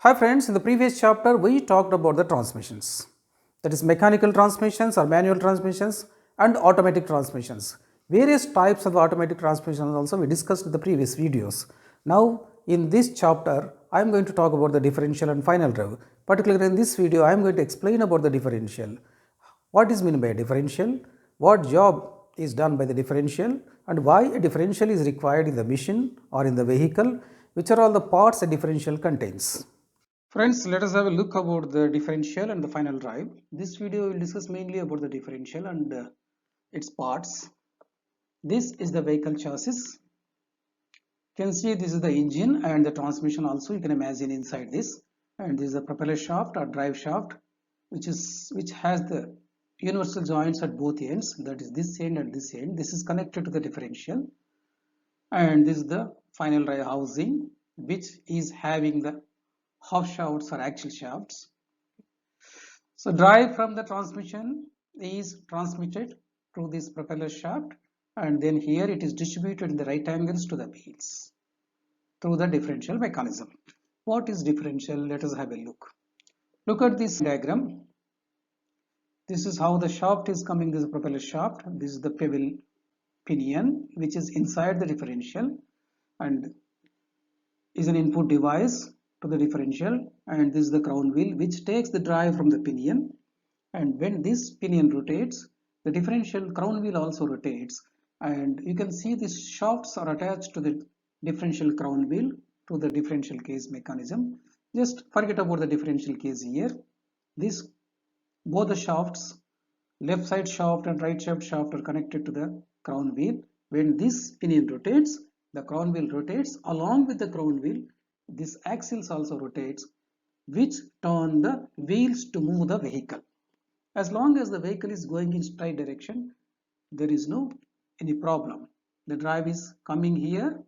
Hi friends, in the previous chapter we talked about the transmissions, that is mechanical transmissions or manual transmissions and automatic transmissions. Various types of automatic transmissions also we discussed in the previous videos. Now in this chapter I am going to talk about the differential and final drive. Particularly in this video I am going to explain about the differential. What is meant by a differential? What job is done by the differential and why a differential is required in the machine or in the vehicle, which are all the parts a differential contains. Friends, let us have a look about the differential and the final drive. This video will discuss mainly about the differential and its parts. This is the vehicle chassis. You can see this is the engine and the transmission also you can imagine inside this, and this is the propeller shaft or drive shaft which has the universal joints at both ends, that is this end and this end. This is connected to the differential, and this is the final drive housing which is having the half shafts or axle shafts. So drive from the transmission is transmitted through this propeller shaft, and then here it is distributed in the right angles to the wheels through the differential mechanism. What is differential? Let us have a look. Look at this diagram. This is how the shaft is coming. This is the propeller shaft. This is the bevel pinion which is inside the differential and is an input device to the differential, and this is the crown wheel which takes the drive from the pinion, and when this pinion rotates the differential crown wheel also rotates, and you can see these shafts are attached to the differential crown wheel to the differential case mechanism. Just forget about the differential case here. This both the shafts, left side shaft and right side shaft, are connected to the crown wheel. When this pinion rotates, the crown wheel rotates. Along with the crown wheel, this axles also rotates, which turn the wheels to move the vehicle. As long as the vehicle is going in straight direction, there is no any problem. The drive is coming here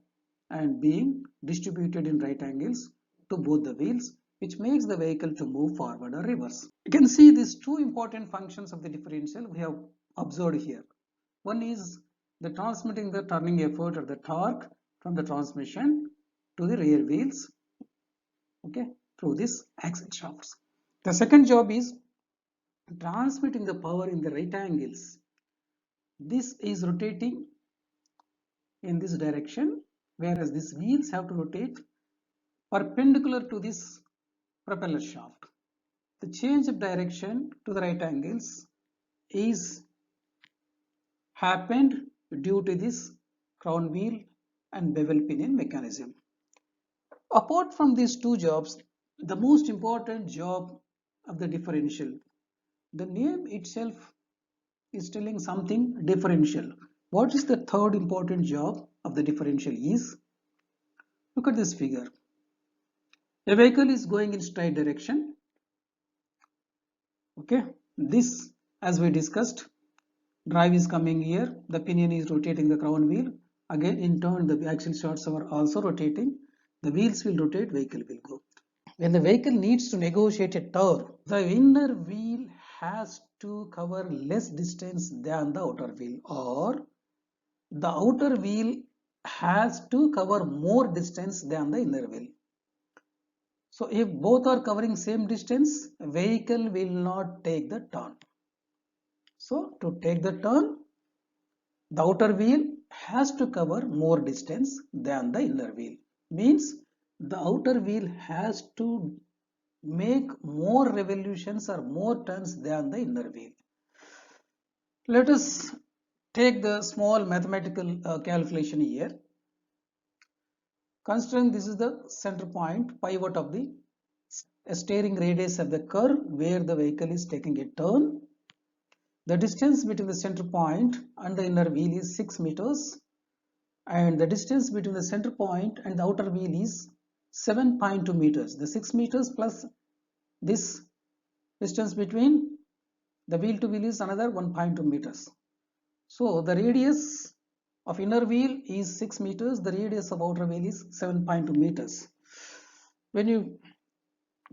and being distributed in right angles to both the wheels, which makes the vehicle to move forward or reverse. You can see these two important functions of the differential we have observed here. One is the transmitting the turning effort or the torque from the transmission to the rear wheels, okay, through this axle shafts. The second job is transmitting the power in the right angles. This is rotating in this direction, whereas these wheels have to rotate perpendicular to this propeller shaft. The change of direction to the right angles is happened due to this crown wheel and bevel pinion mechanism. Apart from these two jobs, the most important job of the differential, the name itself is telling something differential. What is the third important job of the differential is? Look at this figure. A vehicle is going in straight direction. Okay, this, as we discussed, drive is coming here, the pinion is rotating the crown wheel. Again, in turn, the axle shafts are also rotating. The wheels will rotate, vehicle will go. When the vehicle needs to negotiate a turn, the inner wheel has to cover less distance than the outer wheel, or the outer wheel has to cover more distance than the inner wheel. So if both are covering same distance, vehicle will not take the turn. So to take the turn, the outer wheel has to cover more distance than the inner wheel. Means the outer wheel has to make more revolutions or more turns than the inner wheel. Let us take the small mathematical calculation here. Considering this is the center point, pivot of the steering radius of the curve where the vehicle is taking a turn. The distance between the center point and the inner wheel is 6 meters, and the distance between the center point and the outer wheel is 7.2 meters. The 6 meters plus this distance between the wheel to wheel is another 1.2 meters. So the radius of inner wheel is 6 meters, the radius of outer wheel is 7.2 meters. When you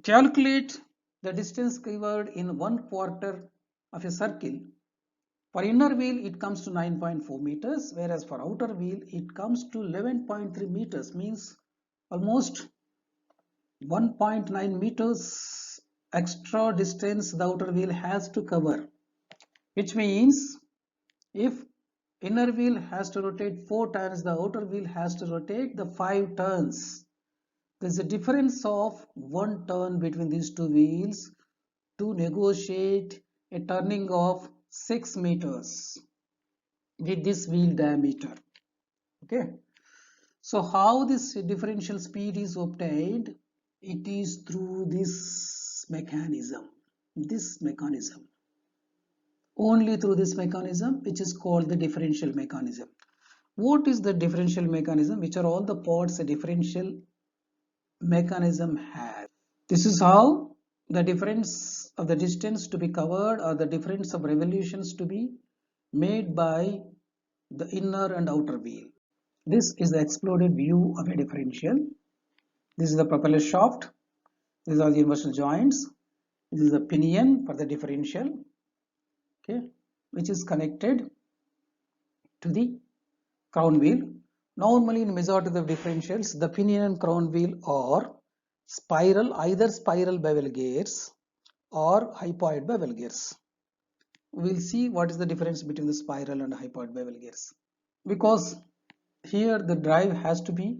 calculate the distance covered in 1/4 of a circle, for inner wheel it comes to 9.4 meters, whereas for outer wheel it comes to 11.3 meters, means almost 1.9 meters extra distance the outer wheel has to cover, which means if inner wheel has to rotate 4 turns, the outer wheel has to rotate the 5 turns. There is a difference of 1 turn between these two wheels to negotiate a turning of 6 meters with this wheel diameter. Okay. So how this differential speed is obtained? It is through this mechanism. Only through this mechanism, which is called the differential mechanism. What is the differential mechanism? Which are all the parts a differential mechanism has? This is how the difference of the distance to be covered or the difference of revolutions to be made by the inner and outer wheel. This is the exploded view of a differential. This is the propeller shaft. These are the universal joints. This is the pinion for the differential, okay, which is connected to the crown wheel. Normally, in majority of the differentials, the pinion and crown wheel are spiral, either spiral bevel gears or hypoid bevel gears. We will see what is the difference between the spiral and hypoid bevel gears. Because here the drive has to be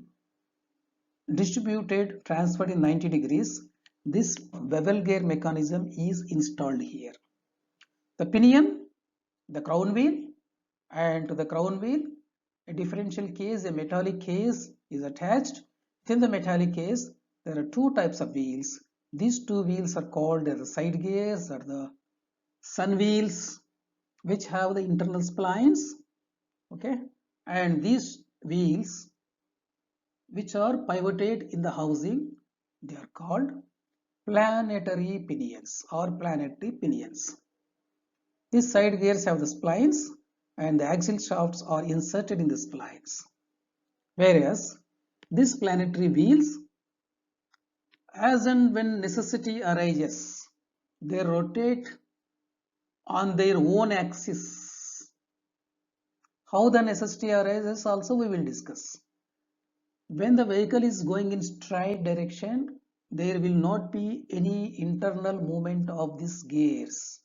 distributed, transferred in 90 degrees. This bevel gear mechanism is installed here. The pinion, the crown wheel, and to the crown wheel, a differential case, a metallic case is attached. Within the metallic case, there are two types of wheels. These two wheels are called as the side gears or the sun wheels, which have the internal splines, okay, and these wheels which are pivoted in the housing, they are called planetary pinions or planetary pinions. These side gears have the splines and the axle shafts are inserted in the splines. Whereas these planetary wheels, as and when necessity arises, they rotate on their own axis. How the necessity arises also we will discuss. When the vehicle is going in straight direction, there will not be any internal movement of these gears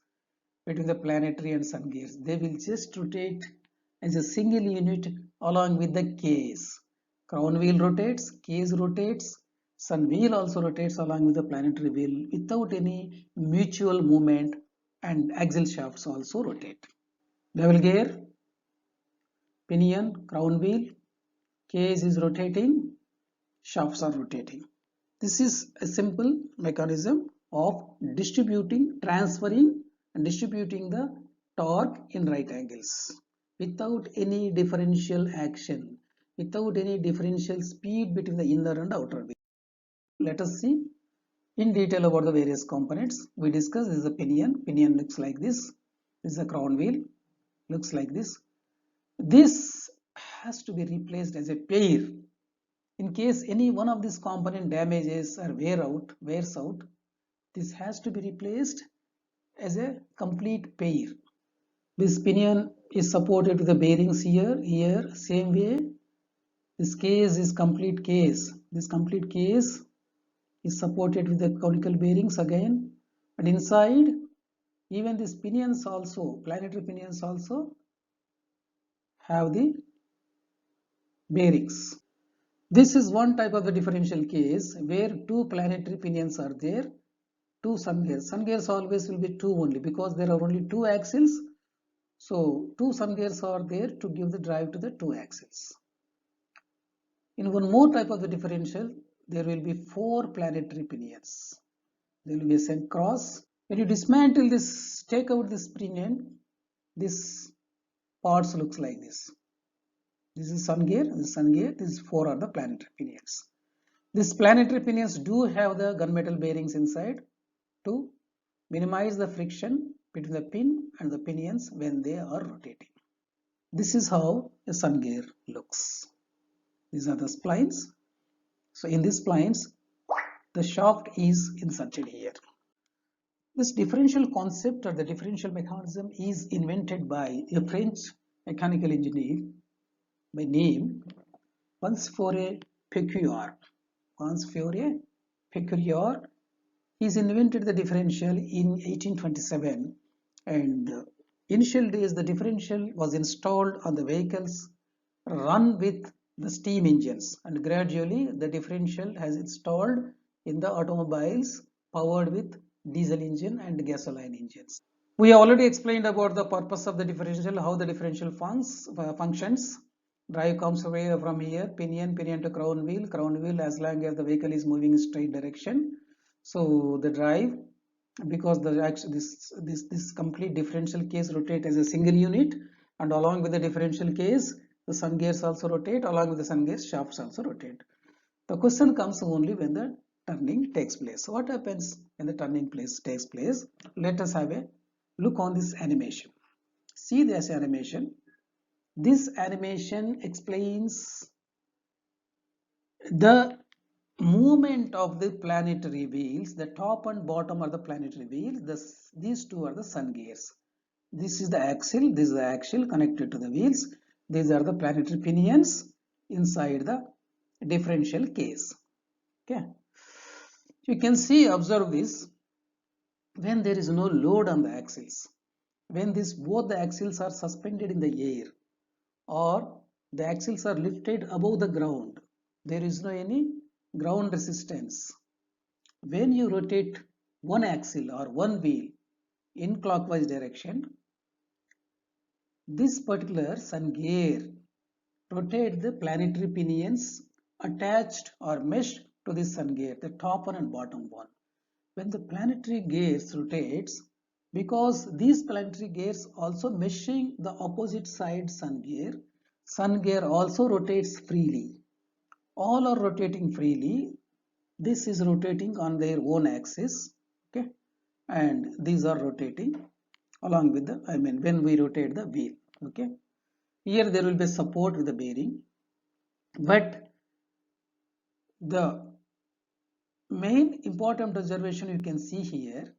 between the planetary and sun gears. They will just rotate as a single unit along with the case. Crown wheel rotates, case rotates, sun wheel also rotates along with the planetary wheel without any mutual movement, and axle shafts also rotate. Bevel gear, pinion, crown wheel, case is rotating, shafts are rotating. This is a simple mechanism of distributing, transferring and distributing the torque in right angles without any differential action, without any differential speed between the inner and outer wheel. Let us see in detail about the various components. We discussed this is the pinion. Pinion looks like this. This is the crown wheel. Looks like this. This has to be replaced as a pair. In case any one of these component damages or wears out, this has to be replaced as a complete pair. This pinion is supported with the bearings here, same way. This case is complete case. This complete case is supported with the conical bearings again. And inside, even these pinions also, planetary pinions also have the bearings. This is one type of the differential case where two planetary pinions are there, two sun gears. Sun gears always will be two only because there are only two axles. So two sun gears are there to give the drive to the two axles. In one more type of the differential, there will be four planetary pinions. There will be a sent cross. When you dismantle this, take out this pinion, this parts looks like this. This is sun gear, this is sun gear, these four are the planetary pinions. These planetary pinions do have the gunmetal bearings inside to minimize the friction between the pin and the pinions when they are rotating. This is how a sun gear looks. These are the splines. So in these splines, the shaft is inserted here. This differential concept or the differential mechanism is invented by a French mechanical engineer by name Francois Pecqueur. Pecurior. He's invented the differential in 1827, and initial days the differential was installed on the vehicles run with the steam engines, and gradually the differential has installed in the automobiles powered with diesel engine and gasoline engines. We already explained about the purpose of the differential, how the differential functions. Drive comes away from here, pinion to crown wheel as long as the vehicle is moving in straight direction. So the drive, because this complete differential case rotate as a single unit, and along with the differential case, the sun gears also rotate, along with the sun gears, shafts also rotate. The question comes only when the turning takes place. So what happens when the turning takes place? Let us have a look on this animation. See this animation. This animation explains the movement of the planetary wheels. The top and bottom are the planetary wheels. These two are the sun gears. This is the axle. This is the axle connected to the wheels. These are the planetary pinions inside the differential case. Okay. You can see, observe this, when there is no load on the axles, when both the axles are suspended in the air or the axles are lifted above the ground, there is no any ground resistance. When you rotate one axle or one wheel in clockwise direction, this particular sun gear rotate the planetary pinions attached or meshed to this sun gear, the top one and bottom one. When the planetary gears rotates, because these planetary gears also meshing the opposite side sun gear also rotates freely. All are rotating freely. This is rotating on their own axis, okay, and these are rotating along with the, when we rotate the wheel, okay. Here there will be support with the bearing, but the main important observation you can see here,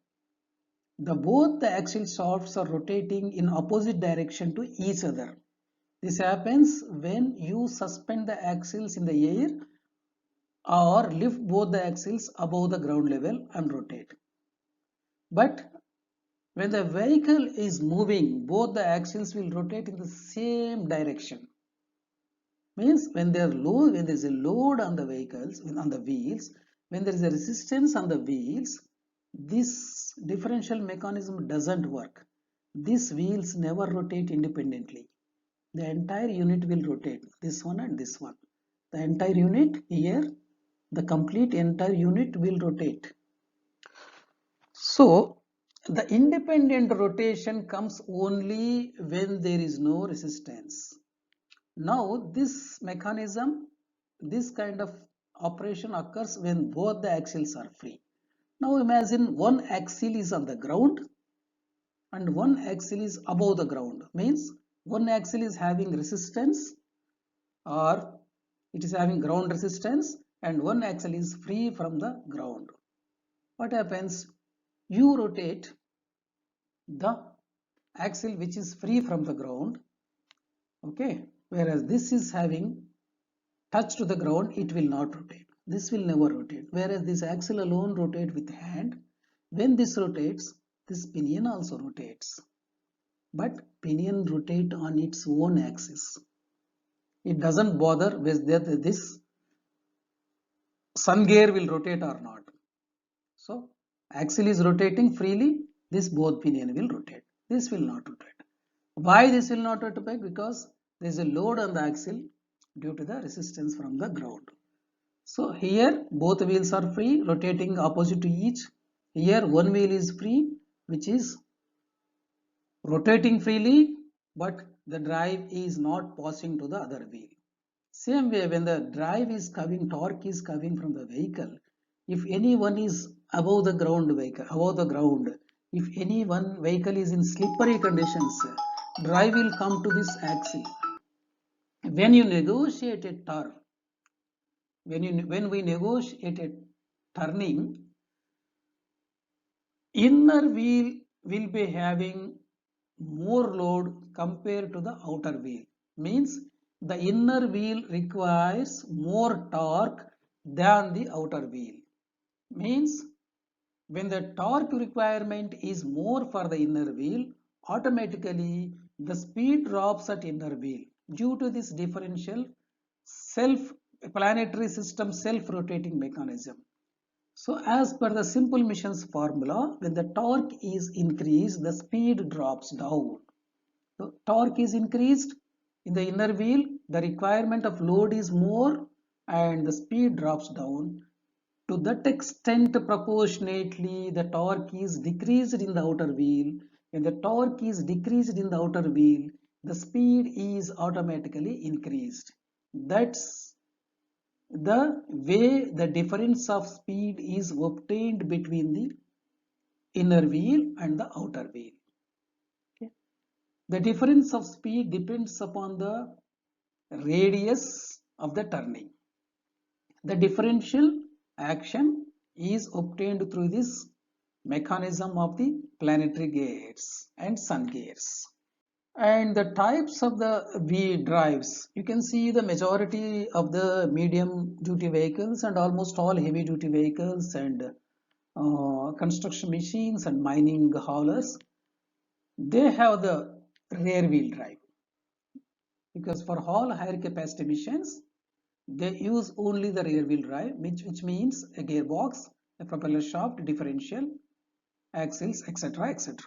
both the axle shafts are rotating in opposite direction to each other. This happens when you suspend the axles in the air or lift both the axles above the ground level and rotate. But when the vehicle is moving, both the axles will rotate in the same direction. Means when there is a load on the vehicles, on the wheels, when there is a resistance on the wheels, this differential mechanism doesn't work. These wheels never rotate independently. The entire unit will rotate, this one and this one. The entire unit here, the complete entire unit will rotate. So the independent rotation comes only when there is no resistance. Now this mechanism, this kind of operation occurs when both the axles are free. Now imagine one axle is on the ground and one axle is above the ground. Means one axle is having resistance or it is having ground resistance and one axle is free from the ground. What happens? You rotate the axle which is free from the ground, okay, whereas this is having touch to the ground, it will not rotate. This will never rotate, whereas this axle alone rotate with hand. When this rotates, this pinion also rotates, but pinion rotate on its own axis. It doesn't bother whether this sun gear will rotate or not. So axle is rotating freely, this both pinion will rotate. This will not rotate. Why this will not rotate? Because there is a load on the axle due to the resistance from the ground. So here both wheels are free, rotating opposite to each. Here one wheel is free, which is rotating freely, but the drive is not passing to the other wheel. Same way, when the drive is coming, torque is coming from the vehicle, if any one is above the ground if any one vehicle is in slippery conditions, drive will come to this axle. When you negotiate a turn, when we negotiate a turning, inner wheel will be having more load compared to the outer wheel. Means the inner wheel requires more torque than the outer wheel. Means when the torque requirement is more for the inner wheel, automatically the speed drops at inner wheel due to this differential self planetary system self rotating mechanism. So as per the simple mission's formula, when the torque is increased, the speed drops down. So torque is increased in the inner wheel, the requirement of load is more and the speed drops down. To that extent, proportionately, the torque is decreased in the outer wheel. When the torque is decreased in the outer wheel, the speed is automatically increased. That's the way the difference of speed is obtained between the inner wheel and the outer wheel. Okay. The difference of speed depends upon the radius of the turning. The differential action is obtained through this mechanism of the planetary gears and sun gears. And the types of the V drives, you can see the majority of the medium duty vehicles and almost all heavy duty vehicles and construction machines and mining haulers, they have the rear wheel drive, because for all higher capacity missions they use only the rear wheel drive, which means a gearbox, a propeller shaft, differential, axles, etc. etc.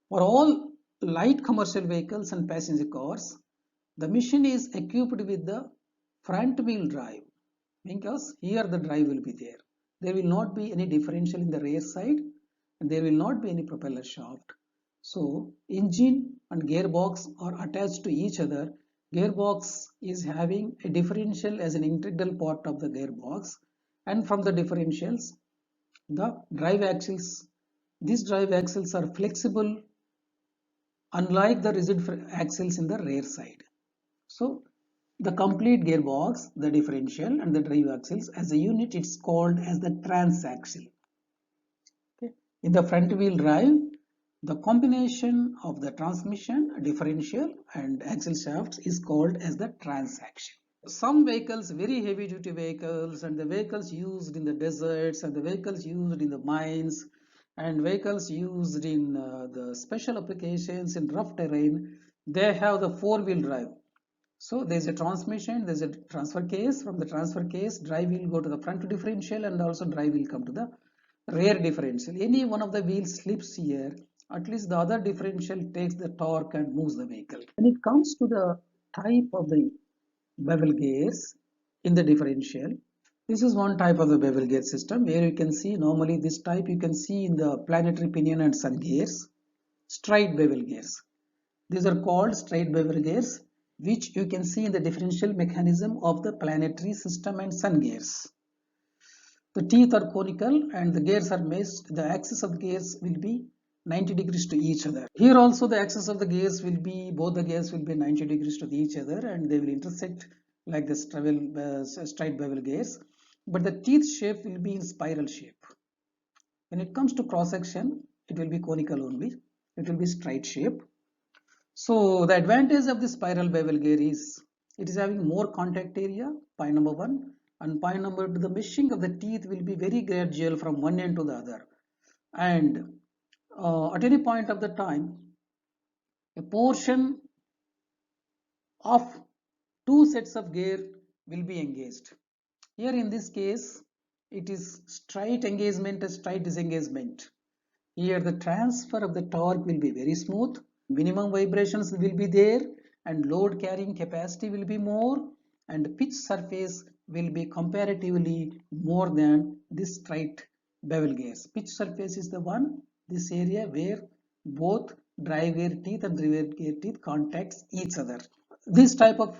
For all light commercial vehicles and passenger cars, the machine is equipped with the front wheel drive, because here the drive will be there. There will not be any differential in the rear side and there will not be any propeller shaft. So engine and gearbox are attached to each other. Gearbox is having a differential as an integral part of the gearbox, and from the differentials the drive axles, these drive axles are flexible unlike the rigid axles in the rear side. So the complete gearbox, the differential and the drive axles as a unit, it's called as the transaxle. Okay. In the front wheel drive, the combination of the transmission, differential and axle shafts is called as the transaxle. Some vehicles, very heavy duty vehicles and the vehicles used in the deserts and the vehicles used in the mines and vehicles used in the special applications in rough terrain, they have the four-wheel drive. So there's a transmission, there's a transfer case. From the transfer case, drive will go to the front differential and also drive will come to the rear differential. Any one of the wheels slips here, at least the other differential takes the torque and moves the vehicle. When it comes to the type of the bevel gears in the differential, this is one type of the bevel gear system where you can see normally this type you can see in the planetary pinion and sun gears, straight bevel gears. These are called straight bevel gears, which you can see in the differential mechanism of the planetary system and sun gears. The teeth are conical and the gears are meshed. The axis of the gears will be 90 degrees to each other. Here also the axis of the gears will be, both the gears will be 90 degrees to each other and they will intersect like the straight bevel gears. But the teeth shape will be in spiral shape. When it comes to cross section, it will be conical only. It will be straight shape. So the advantage of the spiral bevel gear is it is having more contact area, point number one, and point number two, the meshing of the teeth will be very gradual from one end to the other. And at any point of the time, a portion of two sets of gear will be engaged. Here in this case, it is straight engagement and straight disengagement. Here the transfer of the torque will be very smooth, minimum vibrations will be there and load carrying capacity will be more and pitch surface will be comparatively more than this straight bevel gears. Pitch surface is the one, this area where both drive gear teeth and rear gear teeth contacts each other. This type of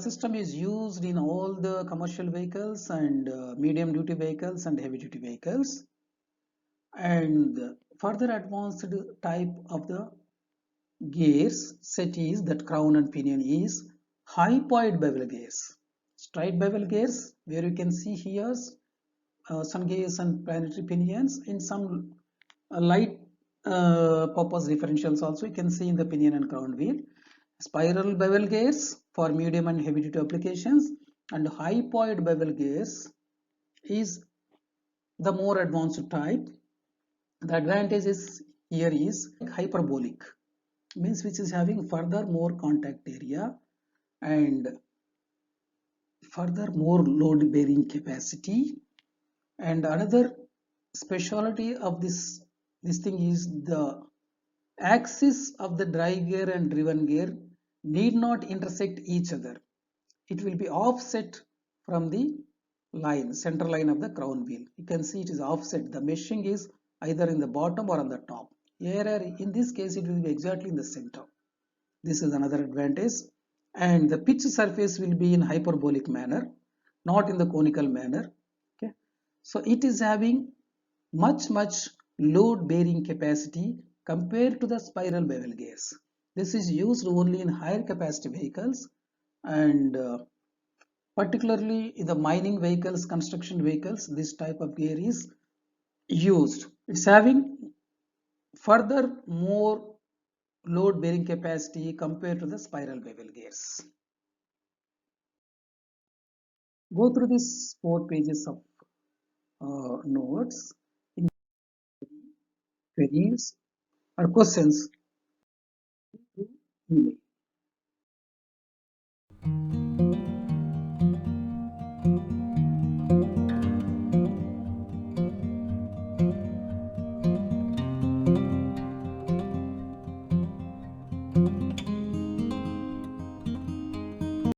system is used in all the commercial vehicles and medium duty vehicles and heavy duty vehicles. And further advanced type of the gears set is that crown and pinion is hypoid bevel gears. Straight bevel gears where you can see here sun gears and planetary pinions. In some light purpose differentials also you can see in the pinion and crown wheel. Spiral bevel gears for medium and heavy duty applications and hypoid bevel gears is the more advanced type. The advantages here is hyperbolic, means which is having further more contact area and further more load bearing capacity. And another specialty of this thing is the axis of the drive gear and driven gear need not intersect each other. It will be offset from the line, center line of the crown wheel. You can see it is offset. The meshing is either in the bottom or on the top. Here in this case it will be exactly in the center. This is another advantage. And the pitch surface will be in hyperbolic manner, not in the conical manner. Okay, so it is having much load bearing capacity compared to the spiral bevel gears. This is used only in higher capacity vehicles, and particularly in the mining vehicles, construction vehicles, this type of gear is used. It's having further more load bearing capacity compared to the spiral bevel gears. Go through these 4 pages of notes. In queries or questions, email.